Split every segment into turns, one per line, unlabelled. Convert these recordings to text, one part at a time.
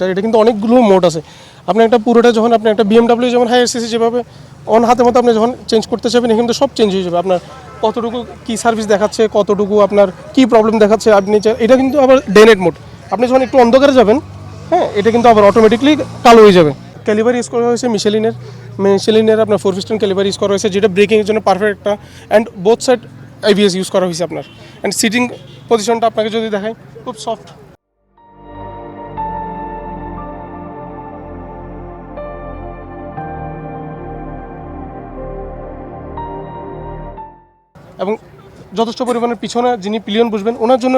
এটা কিন্তু অনেকগুলো মোড আছে। আপনি একটা পুরোটা যখন আপনি একটা BMW যেমন হাই এসএসি যেভাবে অন হাতের মতো আপনি যখন চেঞ্জ করতে চাইবেন এখানে সব চেঞ্জ হয়ে যাবে। আপনার কতটুকু কি সার্ভিস দেখাচ্ছে, কতটুকু আপনার কি প্রবলেম দেখাচ্ছে আপনি এটা কিন্তু আবার ডে নাইট মোড। আপনি যখন একটু অন্ধকারে যাবেন, হ্যাঁ, এটা কিন্তু আবার অটোমেটিকলি কালো হয়ে যাবে। ক্যালিবার ইউজ করা হয়েছে মিশেলিনের আপনার 4 পিস্টন ক্যালিবার ইউজ করা হয়েছে, যেটা ব্রেকিংয়ের জন্য পারফেক্ট একটা। And both side ABS use করা হয়েছে আপনার। অ্যান্ড সিটিং পজিশনটা আপনাকে যদি দেখাই, খুব সফট। এবং যথেষ্ট পরিমাণের পিছনে যিনি পিলিয়ন বসবেন ওনার জন্য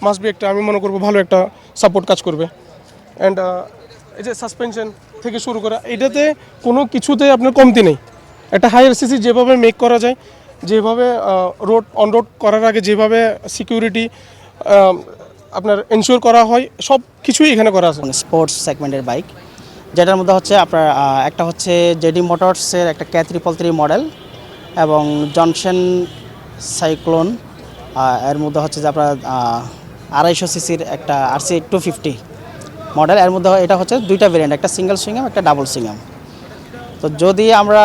মাস্ট বি একটা, আমি মনে করবো ভালো একটা সাপোর্ট কাজ করবে। অ্যান্ড এই যে সাসপেনশন থেকে শুরু করা, এটাতে কোনো কিছুতে আপনার কমতি নেই। একটা হায়ার সিসি যেভাবে মেক করা যায়, যেভাবে অন রোড করার আগে যেভাবে সিকিউরিটি আপনার এনশিওর করা হয়, সব কিছুই এখানে করা আছে।
স্পোর্টস সেগমেন্টের বাইক, যেটার মধ্যে হচ্ছে আপনার একটা হচ্ছে জেডি মোটরসের একটা K333 মডেল এবং জনসন সাইক্লোন, এর মধ্যে হচ্ছে যে আপনার 250 সিসির একটা RC 250 মডেল। এর মধ্যে এটা হচ্ছে দুইটা ভেরিয়েন্ট, একটা সিঙ্গেল সুইংআম, একটা ডাবল সুইংআম। তো যদি আমরা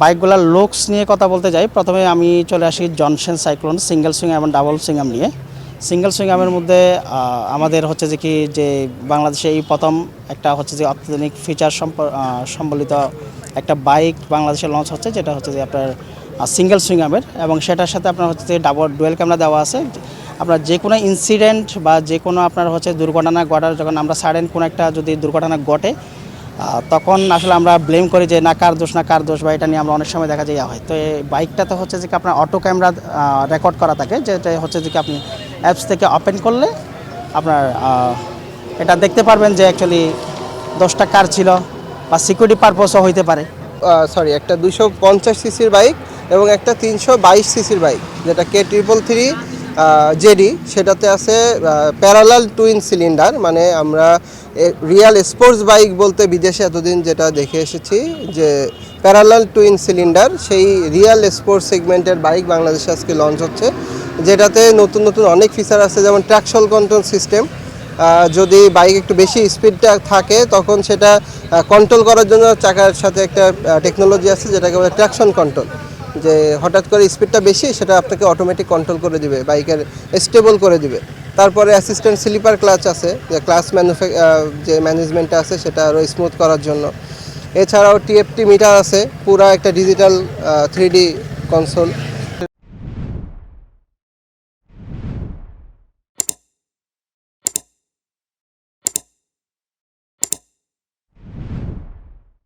বাইকগুলোর লুকস নিয়ে কথা বলতে যাই, প্রথমে আমি চলে আসি জনসন সাইক্লোন সিঙ্গেল সুইংআম এবং ডাবল সুইংআম নিয়ে। সিঙ্গেল সুইংআমের মধ্যে আমাদের হচ্ছে যে কি যে বাংলাদেশে এই প্রথম একটা হচ্ছে যে অত্যাধুনিক ফিচার সম্বলিত একটা বাইক বাংলাদেশে লঞ্চ হচ্ছে, যেটা হচ্ছে যে আপনার সিঙ্গেল সুইংআমের, এবং সেটার সাথে আপনার হচ্ছে যে ডুয়েল ক্যামেরা দেওয়া আছে। আপনার যে কোনো ইনসিডেন্ট বা যে কোনো আপনার হচ্ছে দুর্ঘটনা ঘটার, যখন আমরা সাডেন কোনো একটা যদি দুর্ঘটনা ঘটে তখন আসলে আমরা ব্লেম করি যে না কার দোষ বা এটা নিয়ে আমরা অনেক সময় দেখা যায় হয়। তো এই বাইকটাতে হচ্ছে যে কি আপনার অটো ক্যামেরা রেকর্ড করা থাকে, যেটা হচ্ছে যে কি আপনি অ্যাপস থেকে ওপেন করলে আপনার এটা দেখতে পারবেন যে অ্যাকচুয়ালি দোষটা কার ছিল, বা সিকিউরিটি পারপসও হইতে পারে।
একটা 250 সিসির বাইক এবং একটা 322 সিসির বাইক, যেটা K333 জেডি, সেটাতে আছে প্যারালাল টুইন সিলিন্ডার। মানে আমরা রিয়াল স্পোর্টস বাইক বলতে বিদেশে এতদিন যেটা দেখে এসেছি যে প্যারালাল টুইন সিলিন্ডার, সেই রিয়াল স্পোর্টস সেগমেন্টের বাইক বাংলাদেশে আজকে লঞ্চ হচ্ছে, যেটাতে নতুন নতুন অনেক ফিচার আছে, যেমন ট্র্যাকশন কন্ট্রোল সিস্টেম। যদি বাইক একটু বেশি স্পিডটা থাকে তখন সেটা কন্ট্রোল করার জন্য চাকার সাথে একটা টেকনোলজি আছে, যেটাকে বলে ট্র্যাকশন কন্ট্রোল, যে হঠাৎ করে স্পিডটা বেশি সেটা আপনাকে অটোমেটিক কন্ট্রোল করে দিবে, বাইকের স্টেবল করে দিবে। তারপরে অ্যাসিস্ট্যান্ট স্লিপার ক্লাচ আছে, যে ক্লাচ যে ম্যানেজমেন্টটা আছে সেটা আরও স্মুথ করার জন্য। এছাড়াও TFT মিটার আছে, পুরা একটা ডিজিটাল 3D কনসোল।